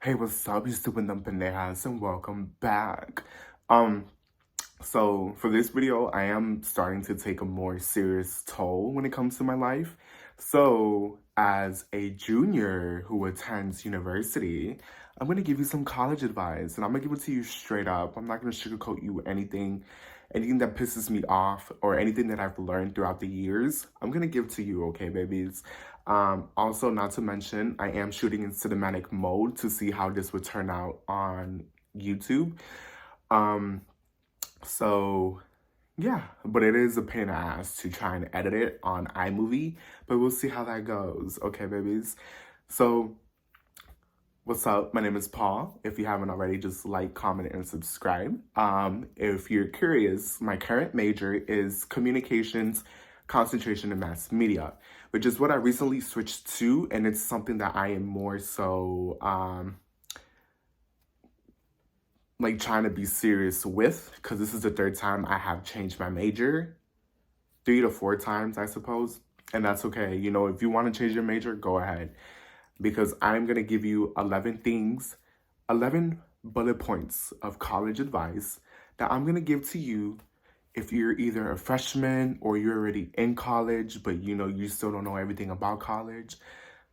Hey, what's up, you stupid dumb pendejas, and welcome back. So for this video, I am starting to take a more serious toll when it comes to my life. So as a junior who attends university, I'm gonna give you some college advice, and I'm gonna give it to you straight up. I'm not gonna sugarcoat you anything that pisses me off or anything that I've learned throughout the years. I'm gonna give to you, okay, babies? Also, not to mention, I am shooting in cinematic mode to see how this would turn out on YouTube. So yeah, but it is a pain in the ass to try and edit it on iMovie, but we'll see how that goes, okay, babies? So what's up? My name is Paul. If you haven't already, just like, comment, and subscribe. If you're curious, my current major is communications, concentration, and mass media, which is what I recently switched to, and it's something that I am more so like trying to be serious with, because this is the third time I have changed my major. 3 to 4 times, I suppose, and that's okay. You know, if you want to change your major, go ahead, because I'm going to give you 11 bullet points of college advice that I'm going to give to you if you're either a freshman or you're already in college, but you know, you still don't know everything about college.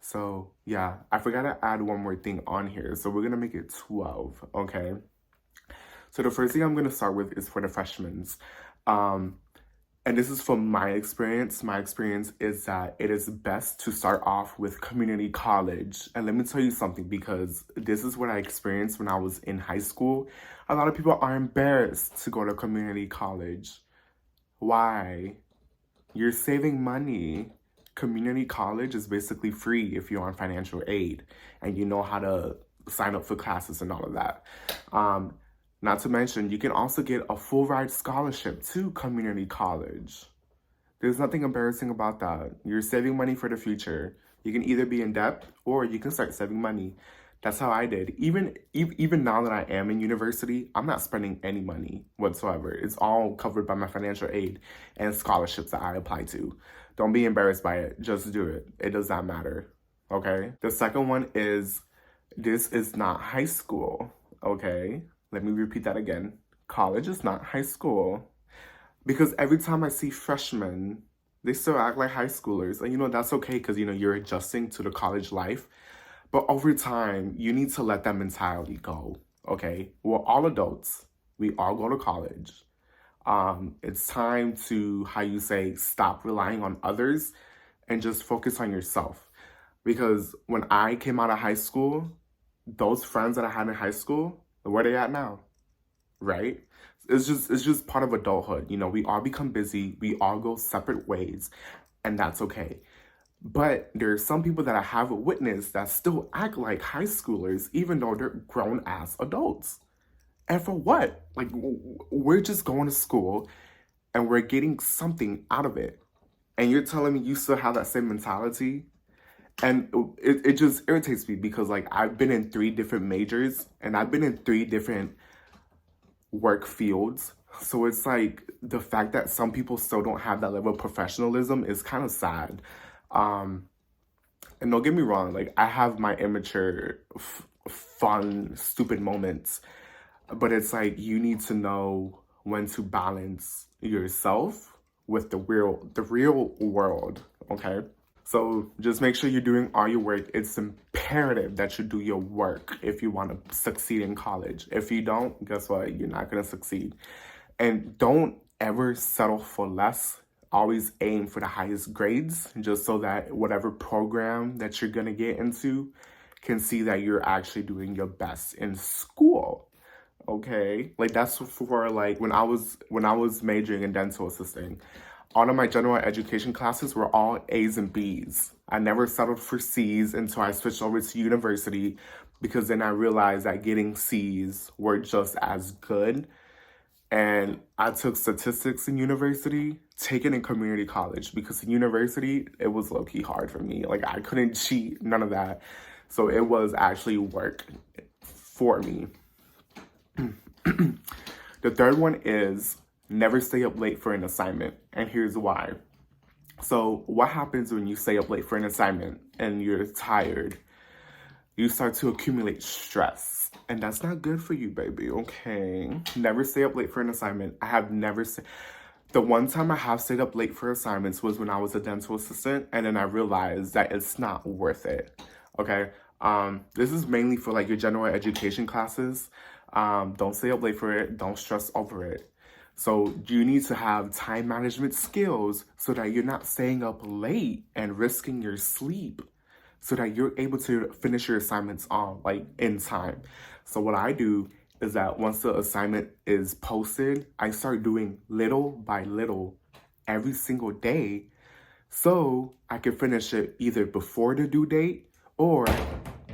So yeah, I forgot to add one more thing on here. So we're going to make it 12, okay? So the first thing I'm going to start with is for the freshmen. And this is from my experience. My experience is that it is best to start off with community college. And let me tell you something, because this is what I experienced when I was in high school. A lot of people are embarrassed to go to community college. Why? You're saving money. Community college is basically free if you're on financial aid and you know how to sign up for classes and all of that. Not to mention, you can also get a full ride scholarship to community college. There's nothing embarrassing about that. You're saving money for the future. You can either be in debt or you can start saving money. That's how I did. Even now that I am in university, I'm not spending any money whatsoever. It's all covered by my financial aid and scholarships that I apply to. Don't be embarrassed by it. Just do it. It does not matter. Okay? The second one is, this is not high school. Okay? Let me repeat that again. College is not high school. Because every time I see freshmen, they still act like high schoolers. And you know, that's okay, because you know, you're adjusting to the college life. But over time, you need to let that mentality go, okay? We're all adults. We all go to college. It's time to, how you say, stop relying on others and just focus on yourself. Because when I came out of high school, those friends that I had in high school, where they at now, right? It's just part of adulthood. You know, we all become busy. We all go separate ways, and that's okay. But there are some people that I have witnessed that still act like high schoolers, even though they're grown-ass adults. And for what? Like, we're just going to school, and we're getting something out of it. And you're telling me you still have that same mentality? And it just irritates me, because like, I've been in 3 different majors and I've been in 3 different work fields. So it's like, the fact that some people still don't have that level of professionalism is kind of sad. And don't get me wrong, like, I have my immature, fun, stupid moments, but it's like, you need to know when to balance yourself with the real world, okay? So just make sure you're doing all your work. It's imperative that you do your work if you want to succeed in college. If you don't, guess what? You're not going to succeed. And don't ever settle for less. Always aim for the highest grades, just so that whatever program that you're going to get into can see that you're actually doing your best in school. Okay? Like, that's for, like, when I was majoring in dental assisting, all of my general education classes were all A's and B's. I never settled for C's until I switched over to university, because then I realized that getting C's were just as good. And I took statistics in university, taken in community college, because in university, it was low-key hard for me. Like, I couldn't cheat, none of that. So it was actually work for me. The third one is, never stay up late for an assignment, and here's why. So what happens when you stay up late for an assignment and you're tired? you start to accumulate stress. And that's not good for you, baby, okay? Never stay up late for an assignment. I have never the one time I have stayed up late for assignments was when I was a dental assistant, and then I realized that it's not worth it, okay? This is mainly for like your general education classes. Don't stay up late for it. Don't stress over it. So you need to have time management skills so that you're not staying up late and risking your sleep, so that you're able to finish your assignments on like in time. So what I do is that once the assignment is posted, I start doing little by little every single day so I can finish it either before the due date or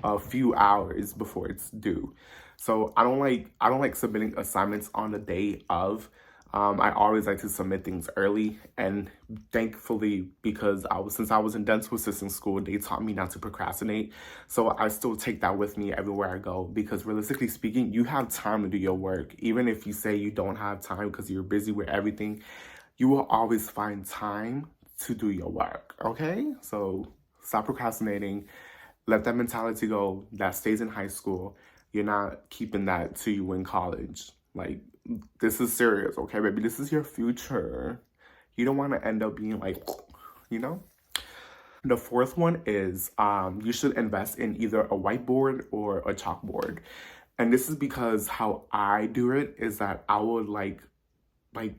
a few hours before it's due. So I don't like submitting assignments on the day of. I always like to submit things early, and thankfully, because since I was in dental assistant school, they taught me not to procrastinate. So I still take that with me everywhere I go, because realistically speaking, you have time to do your work. Even if you say you don't have time because you're busy with everything, you will always find time to do your work, okay? So stop procrastinating. Let that mentality go. That stays in high school. You're not keeping that to you in college. Like, this is serious, okay, baby? This is your future. You don't want to end up being like, you know? The fourth one is you should invest in either a whiteboard or a chalkboard. And this is because how I do it is that I would like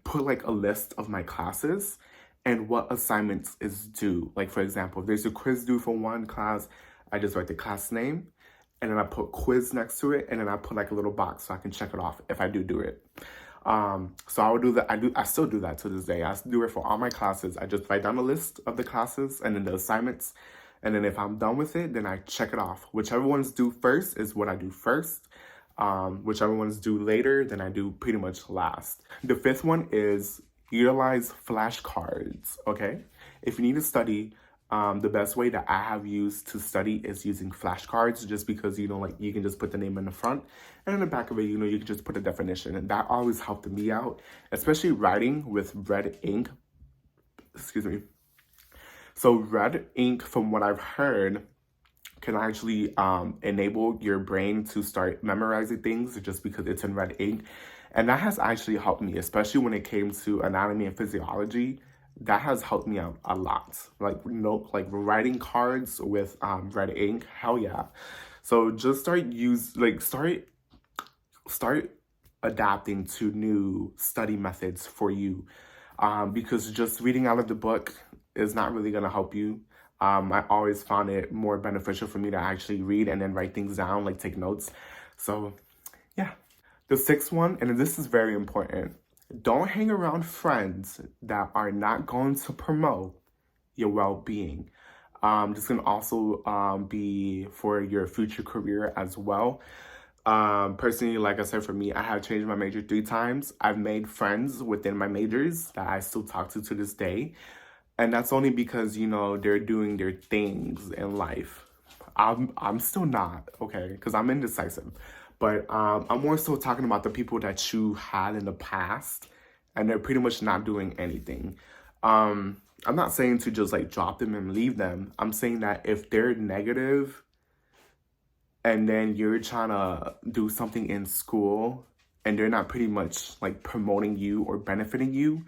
put like a list of my classes and what assignments is due. Like, for example, if there's a quiz due for one class, I just write the class name, and then I put quiz next to it, and then I put like a little box so I can check it off if I do it. So I would do that. I still do that to this day. I do it for all my classes. I just write down a list of the classes and then the assignments. And then if I'm done with it, then I check it off. Whichever one's due first is what I do first. Whichever one's due later, then I do pretty much last. The fifth one is utilize flashcards, okay? If you need to study, the best way that I have used to study is using flashcards, just because, you know, like you can just put the name in the front, and in the back of it, you know, you can just put a definition. And that always helped me out, especially writing with red ink. Excuse me. So red ink, from what I've heard, can actually enable your brain to start memorizing things just because it's in red ink. And that has actually helped me, especially when it came to anatomy and physiology. That has helped me out a lot. Like, like writing cards with red ink, hell yeah. So just start adapting to new study methods for you, because just reading out of the book is not really gonna help you. I always found it more beneficial for me to actually read and then write things down, like take notes. So yeah. The sixth one, and this is very important, don't hang around friends that are not going to promote your well-being. This can also be for your future career as well. Personally, like I said, for me, I have changed my major 3 times. I've made friends within my majors that I still talk to this day. And that's only because, you know, they're doing their things in life. I'm still not, okay, because I'm indecisive. But I'm more so talking about the people that you had in the past, and they're pretty much not doing anything. I'm not saying to just like drop them and leave them. I'm saying that if they're negative and then you're trying to do something in school and they're not pretty much like promoting you or benefiting you,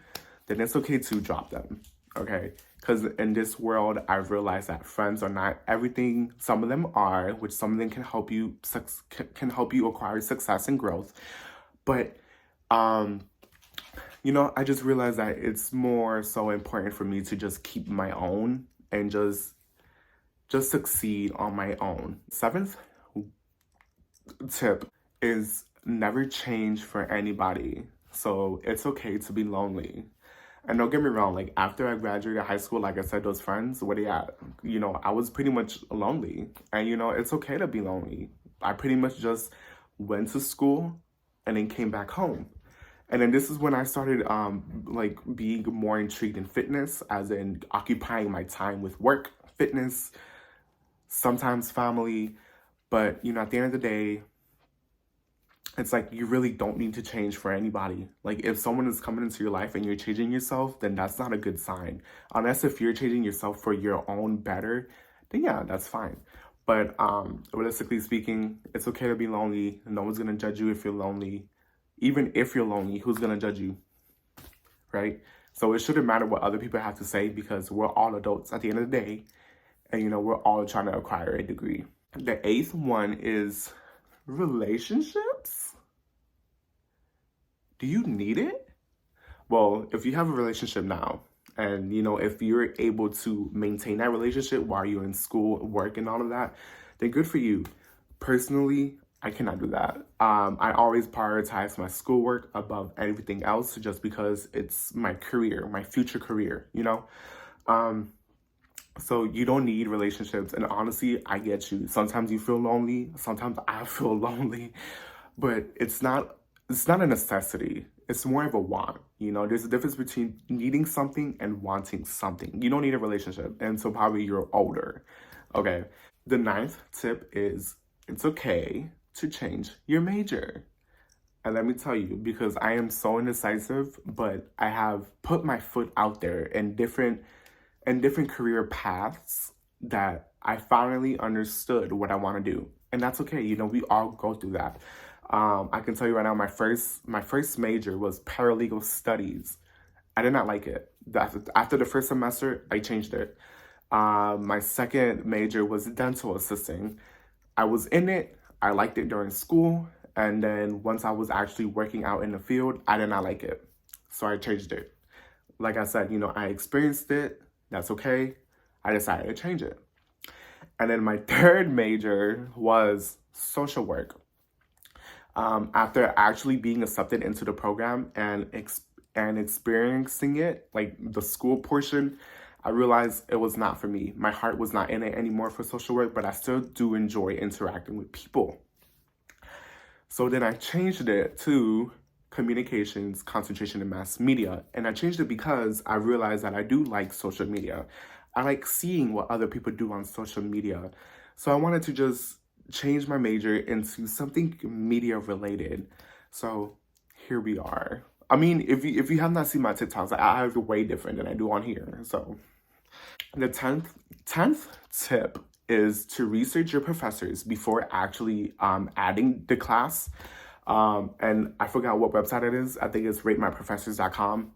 then it's okay to drop them, okay? Because in this world, I've realized that friends are not everything. Some of them are, which some of them can help you acquire success and growth. But you know, I just realized that it's more so important for me to just keep my own and just succeed on my own. 7th tip is never change for anybody. So it's okay to be lonely. And don't get me wrong, like after I graduated high school, like I said, those friends, where they at? You know, I was pretty much lonely. And you know, it's okay to be lonely. I pretty much just went to school and then came back home. And then this is when I started like being more intrigued in fitness, as in occupying my time with work, fitness, sometimes family. But you know, at the end of the day, it's like you really don't need to change for anybody. Like if someone is coming into your life and you're changing yourself, then that's not a good sign. Unless if you're changing yourself for your own better, then yeah, that's fine. But realistically speaking, it's okay to be lonely. No one's gonna judge you if you're lonely. Even if you're lonely, who's gonna judge you, right? So it shouldn't matter what other people have to say because we're all adults at the end of the day. And, we're all trying to acquire a degree. The 8th one is relationships. Do you need it? Well, if you have a relationship now, and, if you're able to maintain that relationship while you're in school, work, and all of that, then good for you. Personally, I cannot do that. I always prioritize my schoolwork above everything else just because it's my career, my future career, So you don't need relationships. And honestly, I get you. Sometimes you feel lonely. Sometimes I feel lonely. But it's not a necessity. It's more of a want. There's a difference between needing something and wanting something. You don't need a relationship until probably you're older. Okay. The 9th tip is it's okay to change your major. And let me tell you, because I am so indecisive, but I have put my foot out there in different career paths that I finally understood what I want to do. And that's okay. We all go through that. I can tell you right now, my first major was paralegal studies. I did not like it. After the first semester, I changed it. My second major was dental assisting. I was in it. I liked it during school. And then once I was actually working out in the field, I did not like it. So I changed it. Like I said, I experienced it. That's okay. I decided to change it. And then my third major was social work. After actually being accepted into the program and experiencing it, like the school portion, I realized it was not for me. My heart was not in it anymore for social work, but I still do enjoy interacting with people. So then I changed it to communications, concentration in mass media. And I changed it because I realized that I do like social media. I like seeing what other people do on social media. So I wanted to just change my major into something media related. So here we are. I mean, if you have not seen my TikToks, I have way different than I do on here. So the 10th tip is to research your professors before actually adding the class. And I forgot what website it is. I think it's ratemyprofessors.com.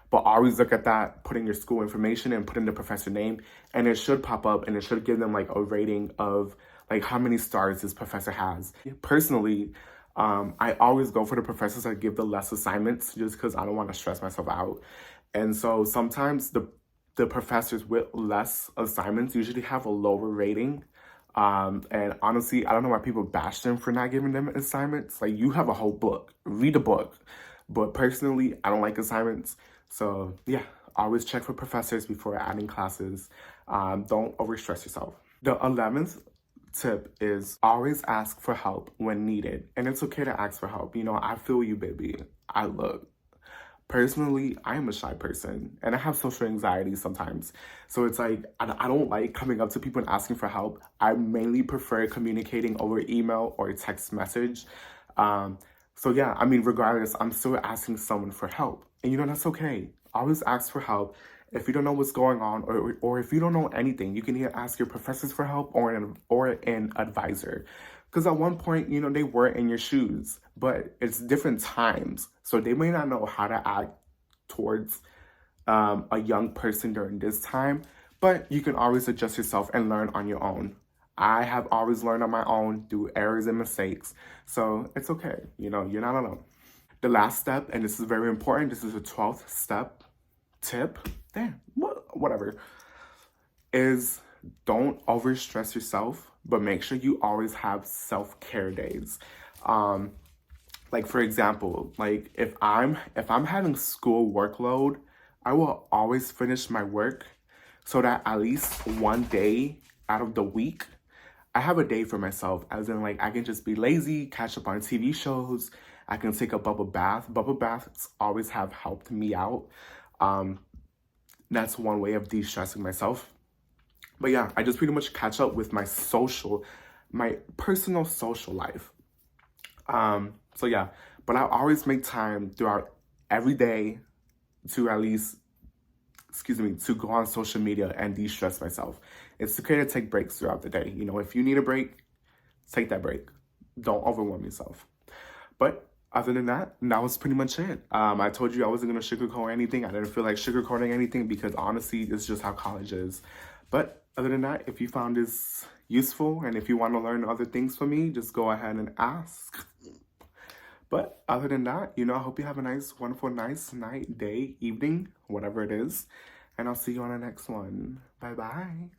But always look at that, put in your school information and put in the professor name, and it should pop up and it should give them like a rating of like how many stars this professor has. Personally, I always go for the professors that give the less assignments just because I don't want to stress myself out. And so sometimes the professors with less assignments usually have a lower rating. And honestly, I don't know why people bash them for not giving them assignments. Like, you have a whole book, read a book. But personally, I don't like assignments. So yeah, always check for professors before adding classes. Don't overstress yourself. The 11th tip is always ask for help when needed. And it's okay to ask for help. I feel you, baby. Personally, I am a shy person and I have social anxiety sometimes. So it's like, I don't like coming up to people and asking for help. I mainly prefer communicating over email or text message. So yeah, I mean, regardless, I'm still asking someone for help. And that's okay. Always ask for help. If you don't know what's going on or if you don't know anything, you can either ask your professors for help or an advisor. Because at one point, they were in your shoes, but it's different times. So they may not know how to act towards a young person during this time, but you can always adjust yourself and learn on your own. I have always learned on my own through errors and mistakes. So it's okay. You're not alone. The last step, and this is very important, this is the 12th tip, whatever, is don't overstress yourself, but make sure you always have self-care days. Like, for example, like if I'm having school workload, I will always finish my work so that at least one day out of the week, I have a day for myself, as in like I can just be lazy, catch up on TV shows. I can take a bubble bath. Bubble baths always have helped me out. That's one way of de-stressing myself. But yeah, I just pretty much catch up with my personal social life. So yeah, but I always make time throughout every day to at least to go on social media and de-stress myself. It's okay to take breaks throughout the day. You know, if you need a break, take that break. Don't overwhelm yourself. But other than that, that was pretty much it. I told you I wasn't going to sugarcoat anything. I didn't feel like sugarcoating anything because honestly, it's just how college is. But other than that, if you found this useful and if you want to learn other things from me, just go ahead and ask. But other than that, you know, I hope you have a nice, wonderful, nice night, day, evening, whatever it is. And I'll see you on the next one. Bye-bye.